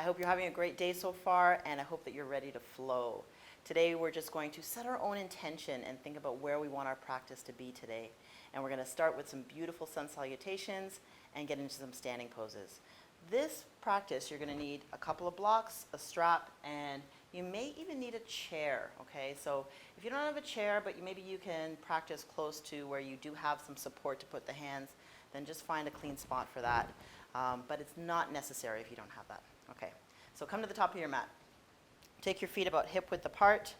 hope you're having a great day so far, and I hope that you're ready to flow. Today we're just going to set our own intention and think about where we want our practice to be today. And we're going to start with some beautiful sun salutations and get into some standing poses. This practice, you're going to need a couple of blocks, a strap, and you may even need a chair, okay? So if you don't have a chair, but maybe you can practice close to where you do have some support to put the hands, then just find a clean spot for that. But it's not necessary if you don't have that. Okay, so come to the top of your mat. Take your feet about hip width apart.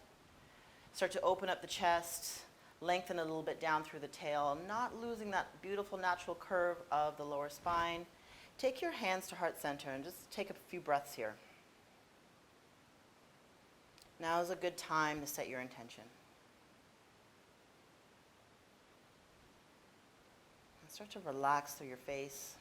Start to open up the chest, lengthen a little bit down through the tail, not losing that beautiful natural curve of the lower spine. Take your hands to heart center and just take a few breaths here. Now is a good time to set your intention. And start to relax through your face.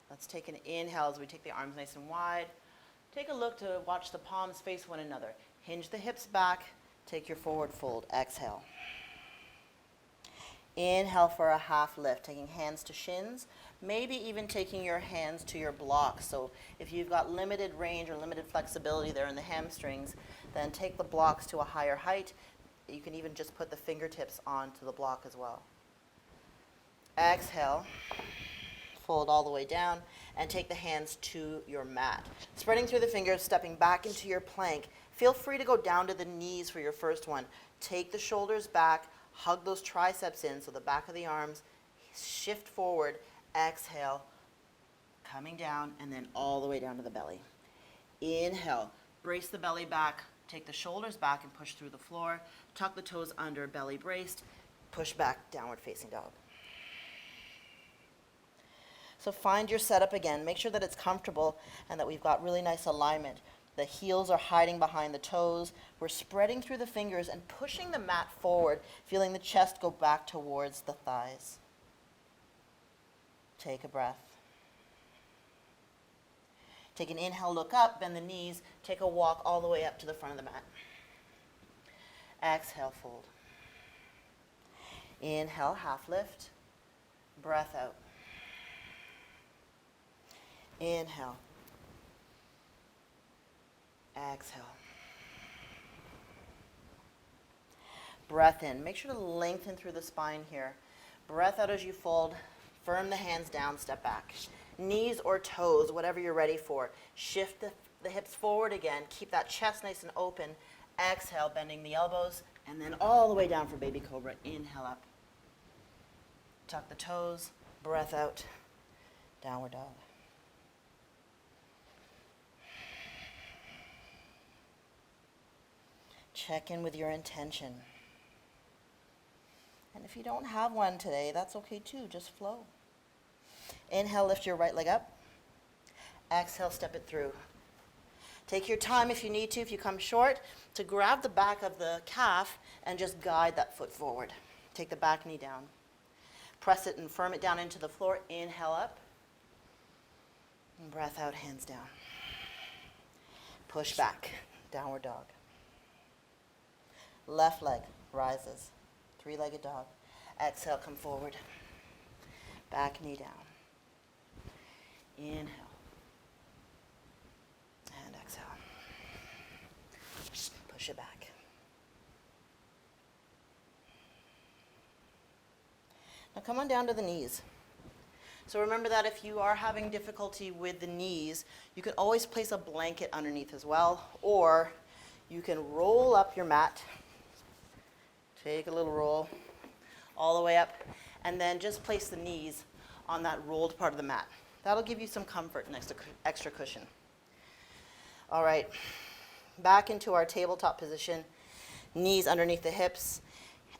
Let's take an inhale as we take the arms nice and wide. Take a look to watch the palms face one another. Hinge the hips back. Take your forward fold. Exhale. Inhale for a half lift, taking hands to shins, maybe even taking your hands to your blocks. So if you've got limited range or limited flexibility there in the hamstrings, then take the blocks to a higher height. You can even just put the fingertips onto the block as well. Exhale. Fold all the way down and take the hands to your mat. Spreading through the fingers, stepping back into your plank. Feel free to go down to the knees for your first one. Take the shoulders back, hug those triceps in, so the back of the arms, shift forward, exhale, coming down, and then all the way down to the belly. Inhale, brace the belly back, take the shoulders back and push through the floor, tuck the toes under, belly braced, push back, downward facing dog. So find your setup again. Make sure that it's comfortable and that we've got really nice alignment. The heels are hiding behind the toes. We're spreading through the fingers and pushing the mat forward, feeling the chest go back towards the thighs. Take a breath. Take an inhale, look up, bend the knees, take a walk all the way up to the front of the mat. Exhale, fold. Inhale, half lift. Breath out. Inhale. Exhale. Breath in. Make sure to lengthen through the spine here. Breath out as you fold. Firm the hands down, step back. Knees or toes, whatever you're ready for. Shift the hips forward again. Keep that chest nice and open. Exhale, bending the elbows, and then all the way down for baby cobra. Inhale up. Tuck the toes. Breath out. Downward dog. Check in with your intention. And if you don't have one today, that's okay too. Just flow. Inhale, lift your right leg up. Exhale, step it through. Take your time if you need to, if you come short, to grab the back of the calf and just guide that foot forward. Take the back knee down. Press it and firm it down into the floor. Inhale up. And breath out, hands down. Push back. Downward dog. Left leg rises. Three-legged dog. Exhale, come forward. Back knee down. Inhale. And exhale. Push it back. Now come on down to the knees. So remember that if you are having difficulty with the knees, you can always place a blanket underneath as well, or you can roll up your mat. Take a little roll all the way up, and then just place the knees on that rolled part of the mat. That'll give you some comfort and extra cushion. All right, back into our tabletop position. Knees underneath the hips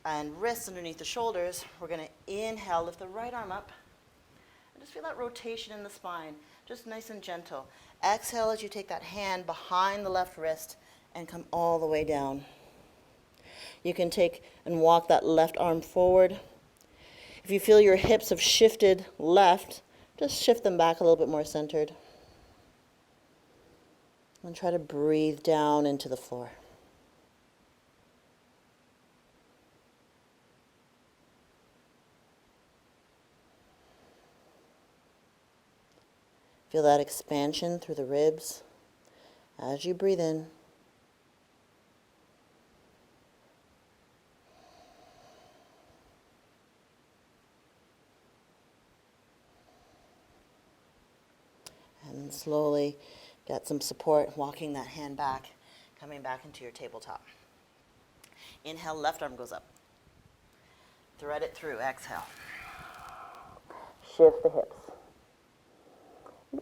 and wrists underneath the shoulders. We're going to inhale, lift the right arm up, and just feel that rotation in the spine, just nice and gentle. Exhale as you take that hand behind the left wrist and come all the way down. You can take and walk that left arm forward. If you feel your hips have shifted left, just shift them back a little bit more centered. And try to breathe down into the floor. Feel that expansion through the ribs as you breathe in. And slowly get some support, walking that hand back, coming back into your tabletop. Inhale, left arm goes up. Thread it through, exhale. Shift the hips.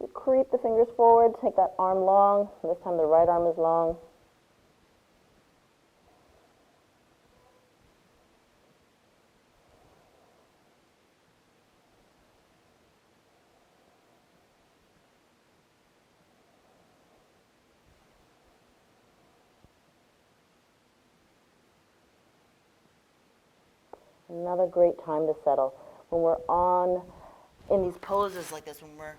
You creep the fingers forward, take that arm long. This time the right arm is long. Another great time to settle. When we're in these poses like this, when we're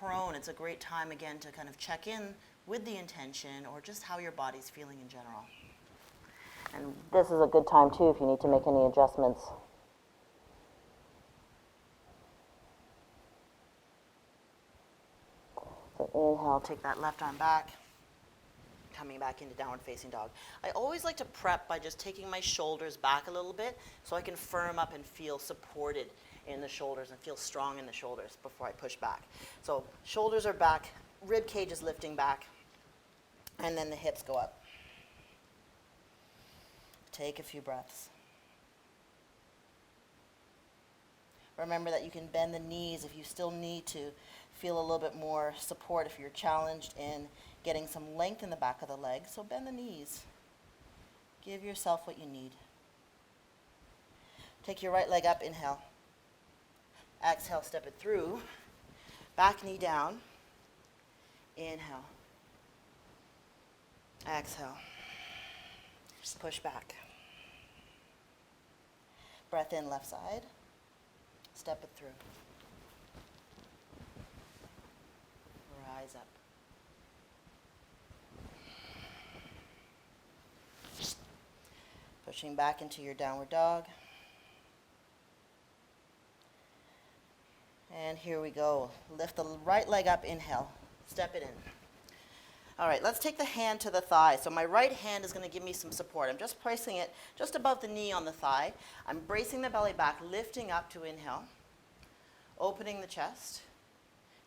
prone, it's a great time again to kind of check in with the intention or just how your body's feeling in general. And this is a good time too if you need to make any adjustments. So inhale, take that left arm back, coming back into downward facing dog. I always like to prep by just taking my shoulders back a little bit so I can firm up and feel supported in the shoulders and feel strong in the shoulders before I push back. So shoulders are back, rib cage is lifting back, and then the hips go up. Take a few breaths. Remember that you can bend the knees if you still need to feel a little bit more support, if you're challenged in getting some length in the back of the legs. So bend the knees. Give yourself what you need. Take your right leg up, inhale. Exhale, step it through. Back knee down. Inhale. Exhale. Push back. Breath in, left side. Step it through. Rise up. Pushing back into your downward dog. And here we go. Lift the right leg up, inhale. Step it in. All right, let's take the hand to the thigh. So my right hand is going to give me some support. I'm just placing it just above the knee on the thigh. I'm bracing the belly back, lifting up to inhale. Opening the chest.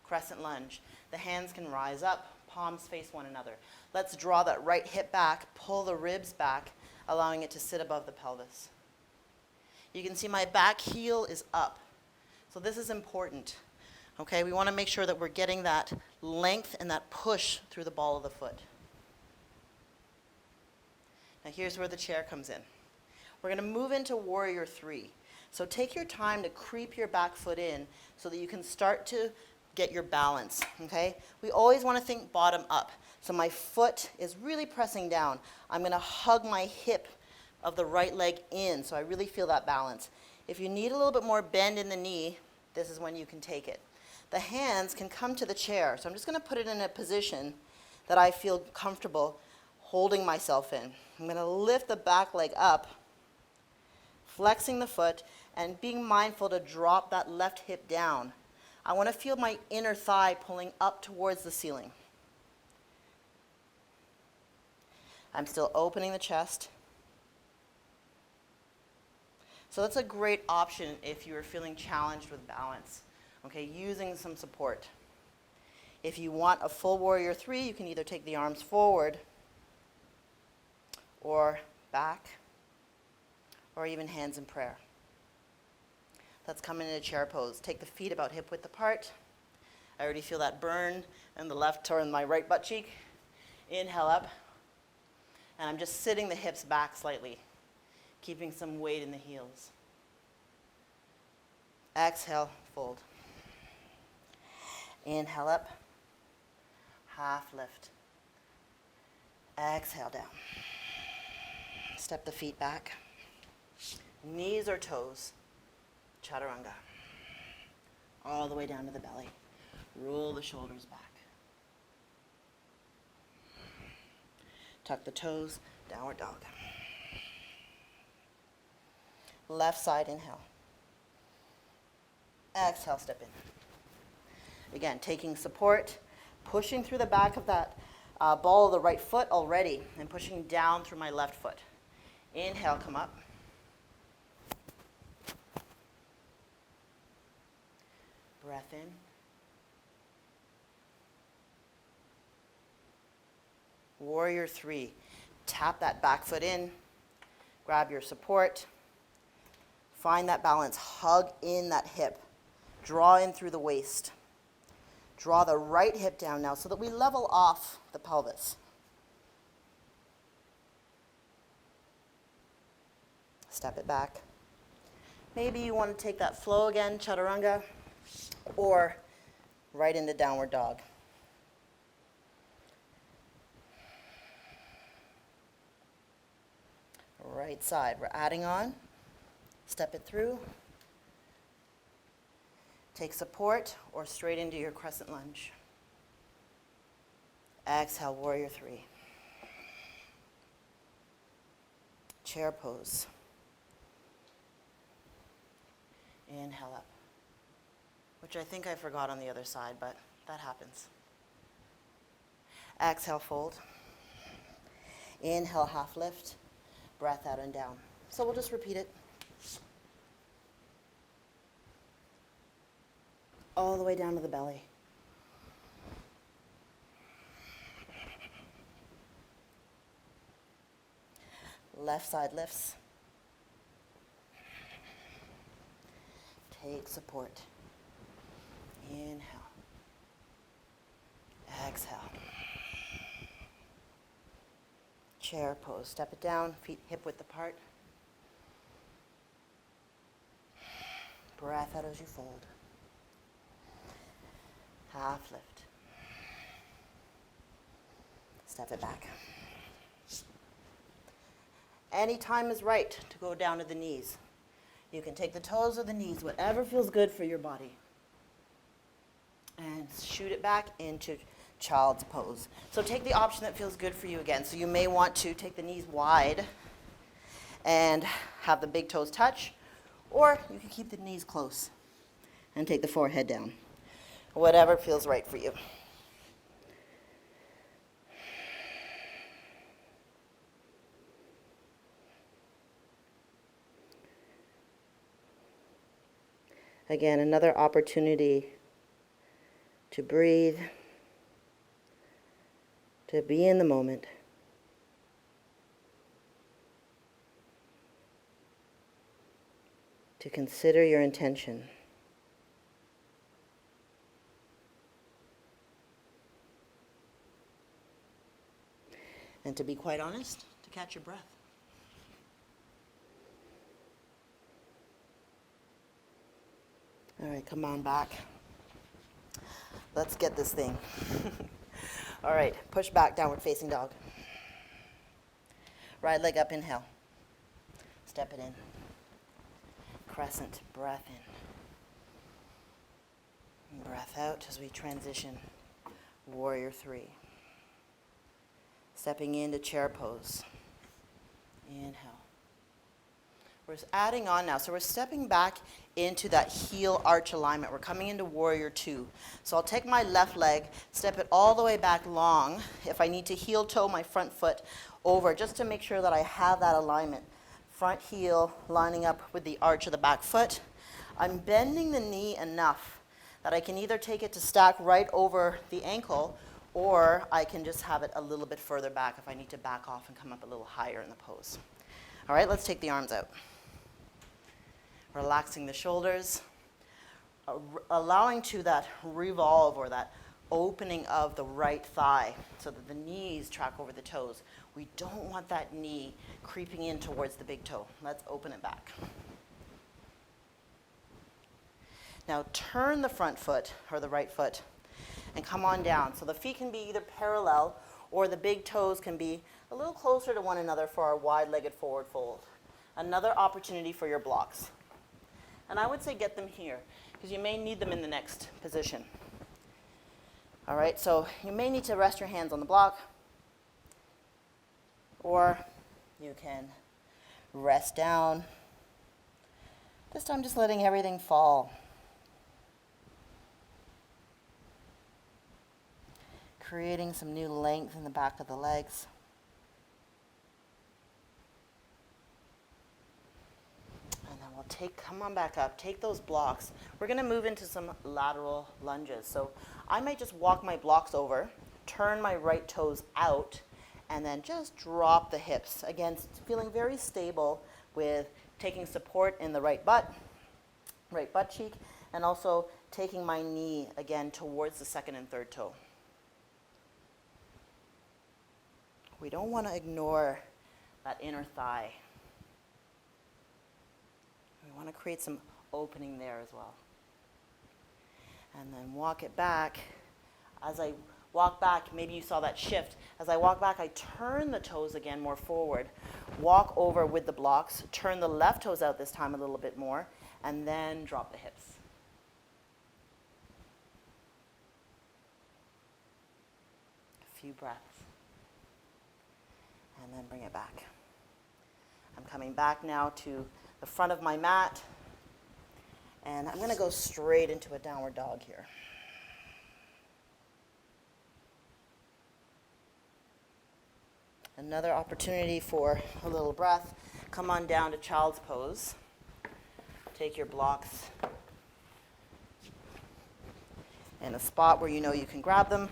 Crescent lunge. The hands can rise up, palms face one another. Let's draw that right hip back, pull the ribs back, allowing it to sit above the pelvis. You can see my back heel is up. So this is important. Okay, we want to make sure that we're getting that length and that push through the ball of the foot. Now here's where the chair comes in. We're going to move into warrior 3. So take your time to creep your back foot in so that you can start to get your balance, okay? We always want to think bottom up. So my foot is really pressing down. I'm going to hug my hip of the right leg in so I really feel that balance. If you need a little bit more bend in the knee, this is when you can take it. The hands can come to the chair. So I'm just going to put it in a position that I feel comfortable holding myself in. I'm going to lift the back leg up, flexing the foot, and being mindful to drop that left hip down. I want to feel my inner thigh pulling up towards the ceiling. I'm still opening the chest. So that's a great option if you're feeling challenged with balance, okay, using some support. If you want a full warrior 3, you can either take the arms forward or back or even hands in prayer. Let's come into chair pose. Take the feet about hip width apart. I already feel that burn in the left or in my right butt cheek. Inhale up. And I'm just sitting the hips back slightly, keeping some weight in the heels. Exhale, fold. Inhale up. Half lift. Exhale down. Step the feet back. Knees or toes. Chaturanga. All the way down to the belly. Roll the shoulders back. Tuck the toes, downward dog. Left side inhale. Exhale, step in. Again, taking support, pushing through the back of that ball of the right foot already, and pushing down through my left foot. Inhale, come up. Breath in. Warrior 3. Tap that back foot in. Grab your support. Find that balance. Hug in that hip. Draw in through the waist. Draw the right hip down now so that we level off the pelvis. Step it back. Maybe you want to take that flow again, chaturanga, or right into downward dog. Right side, we're adding on. Step it through. Take support or straight into your crescent lunge. Exhale, warrior 3. Chair pose. Inhale up, which I think I forgot on the other side, but that happens. Exhale, fold. Inhale, half lift. Breath out and down. So we'll just repeat it. All the way down to the belly. Left side lifts. Take support. Inhale. Exhale. Chair pose. Step it down, feet hip width apart. Breath out as you fold. Half lift. Step it back. Any time is right to go down to the knees. You can take the toes or the knees, whatever feels good for your body. And shoot it back into child's pose. So take the option that feels good for you again. So you may want to take the knees wide and have the big toes touch, or you can keep the knees close and take the forehead down. Whatever feels right for you. Again, another opportunity to breathe, to be in the moment. To consider your intention. And to be quite honest, to catch your breath. All right, come on back. Let's get this thing. All right, push back, downward facing dog. Right leg up, inhale. Step it in. Crescent, breath in. And breath out as we transition. Warrior 3. Stepping into chair pose. Inhale. We're adding on now. So we're stepping back into that heel arch alignment. We're coming into warrior 2. So I'll take my left leg, step it all the way back long. If I need to heel toe my front foot over, just to make sure that I have that alignment. Front heel lining up with the arch of the back foot. I'm bending the knee enough that I can either take it to stack right over the ankle, or I can just have it a little bit further back if I need to back off and come up a little higher in the pose. All right, let's take the arms out. Relaxing the shoulders, allowing to that revolve or that opening of the right thigh so that the knees track over the toes. We don't want that knee creeping in towards the big toe. Let's open it back. Now turn the front foot or the right foot and come on down. So the feet can be either parallel or the big toes can be a little closer to one another for our wide-legged forward fold. Another opportunity for your blocks. And I would say get them here, because you may need them in the next position. All right, so you may need to rest your hands on the block, or you can rest down. This time just letting everything fall. creating some new length in the back of the legs. And then we'll come on back up, take those blocks. We're going to move into some lateral lunges. So I might just walk my blocks over, turn my right toes out, and then just drop the hips. Again, feeling very stable with taking support in the right butt cheek, and also taking my knee again towards the second and third toe. We don't want to ignore that inner thigh. We want to create some opening there as well. And then walk it back. As I walk back, maybe you saw that shift. As I walk back, I turn the toes again more forward. Walk over with the blocks, turn the left toes out this time a little bit more, and then drop the hips. A few breaths. And then bring it back. I'm coming back now to the front of my mat, and I'm going to go straight into a downward dog here. Another opportunity for a little breath. Come on down to child's pose. Take your blocks in a spot where you know you can grab them.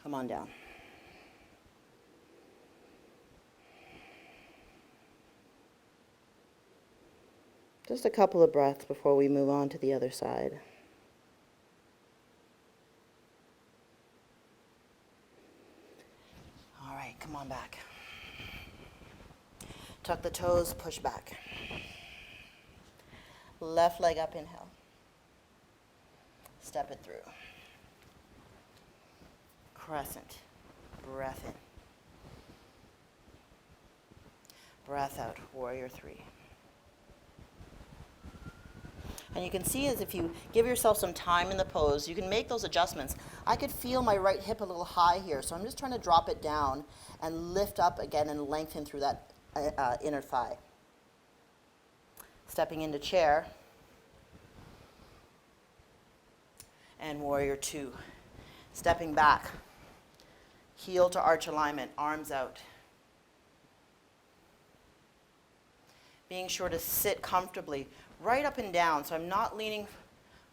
Come on down. Just a couple of breaths before we move on to the other side. All right, come on back. Tuck the toes, push back. Left leg up, inhale. Step it through. Crescent, breath in. Breath out, warrior three. And you can see as if you give yourself some time in the pose, you can make those adjustments. I could feel my right hip a little high here, so I'm just trying to drop it down and lift up again and lengthen through that inner thigh. Stepping into chair. And warrior two. Stepping back. Heel to arch alignment, arms out. Being sure to sit comfortably, right up and down, so I'm not leaning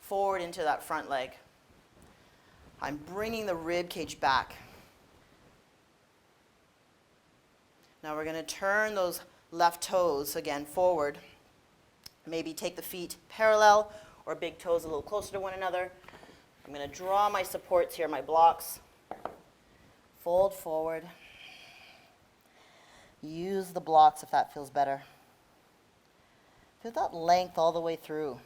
forward into that front leg. I'm bringing the rib cage back. Now we're going to turn those left toes again forward. Maybe take the feet parallel or big toes a little closer to one another. I'm going to draw my supports here, my blocks. Fold forward. Use the blocks if that feels better. Feel that length all the way through.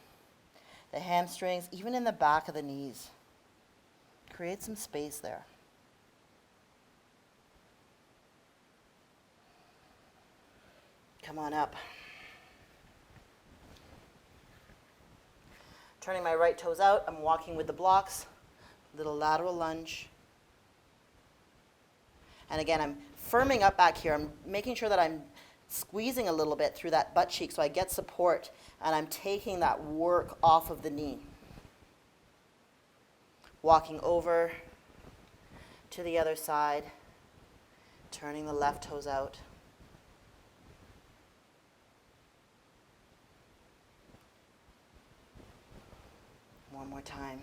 The hamstrings, even in the back of the knees. Create some space there. Come on up. Turning my right toes out, I'm walking with the blocks. Little lateral lunge. And again, I'm firming up back here. I'm making sure that I'm squeezing a little bit through that butt cheek so I get support, and I'm taking that work off of the knee. Walking over to the other side, turning the left toes out. One more time.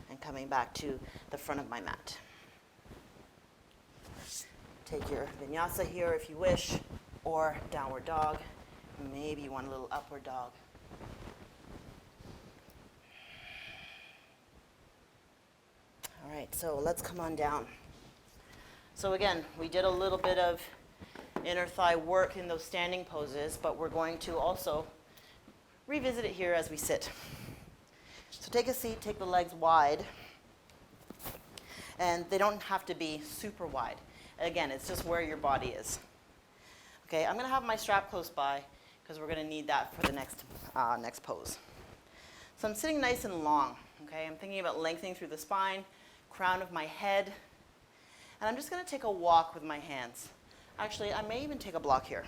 And coming back to the front of my mat. Take your vinyasa here if you wish, or downward dog. Maybe you want a little upward dog. All right, so let's come on down. So again, we did a little bit of inner thigh work in those standing poses, but we're going to also revisit it here as we sit. So take a seat, take the legs wide, and they don't have to be super wide. Again, it's just where your body is. Okay, I'm going to have my strap close by because we're going to need that for the next pose. So I'm sitting nice and long. Okay, I'm thinking about lengthening through the spine, crown of my head, and I'm just going to take a walk with my hands. Actually, I may even take a block here.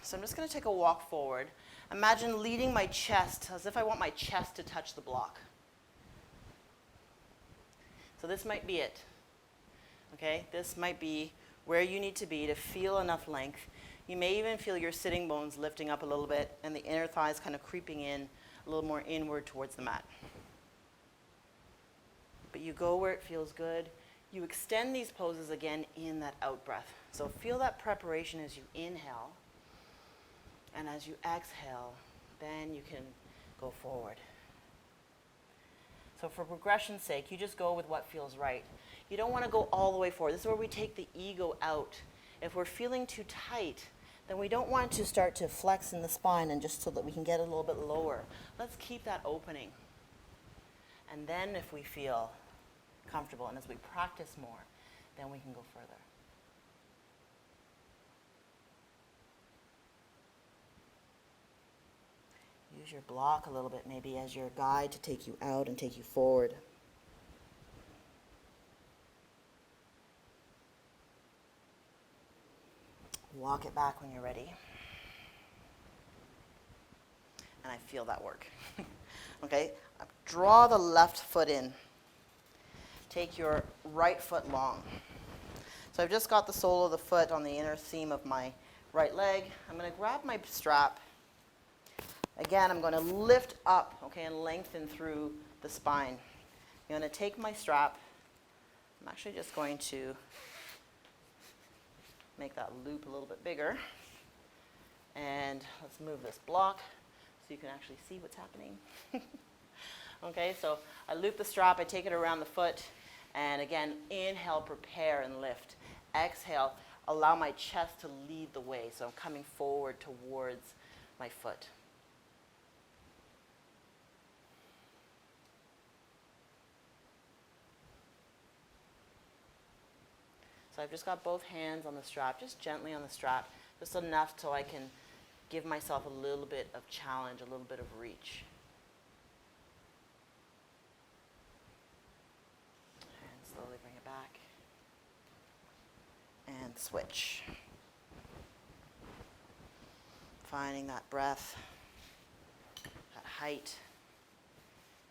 So I'm just going to take a walk forward. Imagine leading my chest as if I want my chest to touch the block. So this might be it. Okay, this might be where you need to be to feel enough length. You may even feel your sitting bones lifting up a little bit and the inner thighs kind of creeping in a little more inward towards the mat. But you go where it feels good. You extend these poses again in that out breath. So feel that preparation as you inhale, and as you exhale, then you can go forward. So for progression's sake, you just go with what feels right. You don't want to go all the way forward. This is where we take the ego out. If we're feeling too tight, then we don't want to start to flex in the spine and just so that we can get a little bit lower. Let's keep that opening. And then if we feel comfortable and as we practice more, then we can go further. Use your block a little bit maybe as your guide to take you out and take you forward. Walk it back when you're ready. And I feel that work. Okay, draw the left foot in. Take your right foot long. So I've just got the sole of the foot on the inner seam of my right leg. I'm going to grab my strap. Again, I'm going to lift up, okay, and lengthen through the spine. I'm going to take my strap. I'm actually just going to make that loop a little bit bigger. And let's move this block so you can actually see what's happening. Okay, so I loop the strap, I take it around the foot, and again, inhale, prepare, and lift. Exhale, allow my chest to lead the way, so I'm coming forward towards my foot. So I've just got both hands on the strap, just gently on the strap, just enough so I can give myself a little bit of challenge, a little bit of reach. And slowly bring it back. And switch. Finding that breath, that height,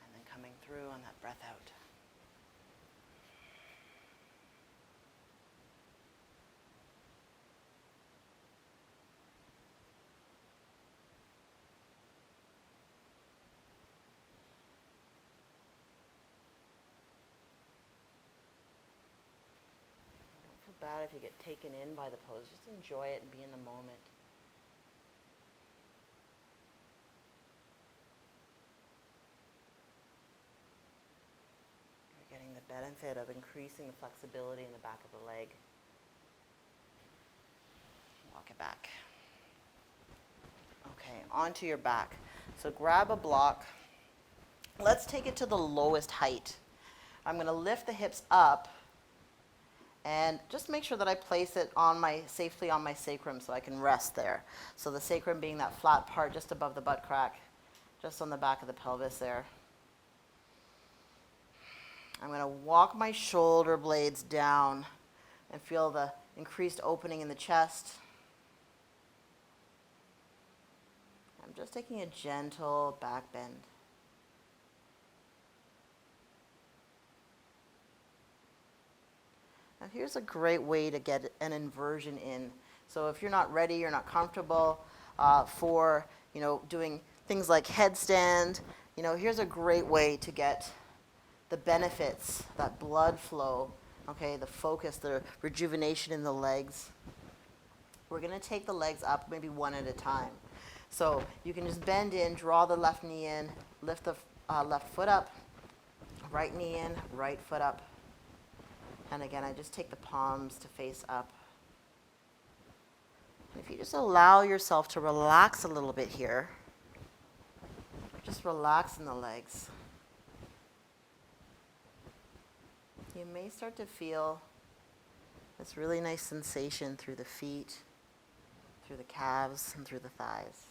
and then coming through on that breath out. Bad if you get taken in by the pose. Just enjoy it and be in the moment. You're getting the benefit of increasing the flexibility in the back of the leg. Walk it back. Okay, onto your back. So grab a block. Let's take it to the lowest height. I'm going to lift the hips up. And just make sure that I place it safely on my sacrum so I can rest there. So the sacrum being that flat part just above the butt crack, just on the back of the pelvis there. I'm going to walk my shoulder blades down and feel the increased opening in the chest. I'm just taking a gentle back bend. Now here's a great way to get an inversion in. So if you're not ready, you're not comfortable for doing things like headstand, here's a great way to get the benefits, that blood flow, okay, the focus, the rejuvenation in the legs. We're going to take the legs up maybe one at a time. So you can just bend in, draw the left knee in, lift the left foot up, right knee in, right foot up. And again, I just take the palms to face up. And if you just allow yourself to relax a little bit here, just relax in the legs. You may start to feel this really nice sensation through the feet, through the calves, and through the thighs.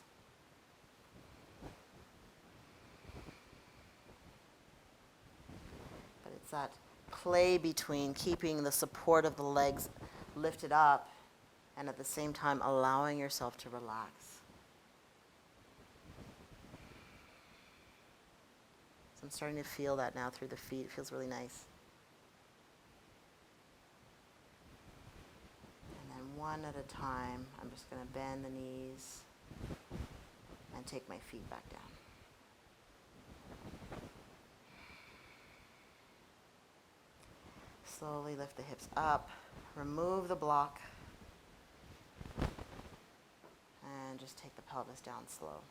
But it's that play between keeping the support of the legs lifted up and at the same time allowing yourself to relax. So I'm starting to feel that now through the feet. It feels really nice. And then one at a time, I'm just going to bend the knees and take my feet back down. Slowly lift the hips up, remove the block, and just take the pelvis down slow.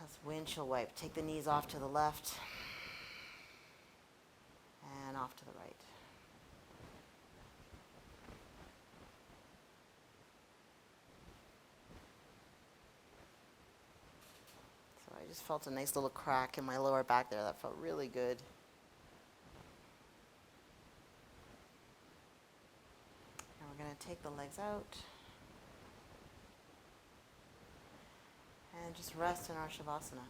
Let's windshield wipe. Take the knees off to the left and off to the right. So I just felt a nice little crack in my lower back there. That felt really good. Now we're going to take the legs out and just rest in our Shavasana.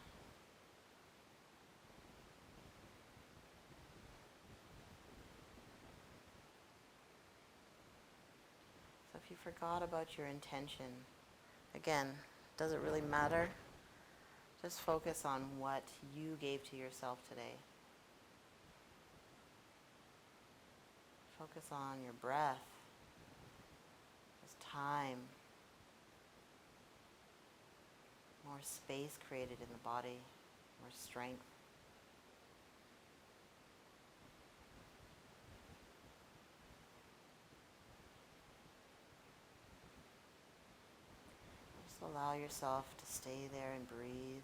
So if you forgot about your intention, again, does it really matter? Just focus on what you gave to yourself today. Focus on your breath, this time, more space created in the body, more strength. Just allow yourself to stay there and breathe.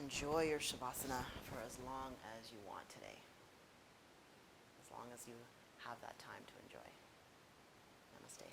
Enjoy your Shavasana for as long as you want today. As long as you have that time to enjoy. Namaste.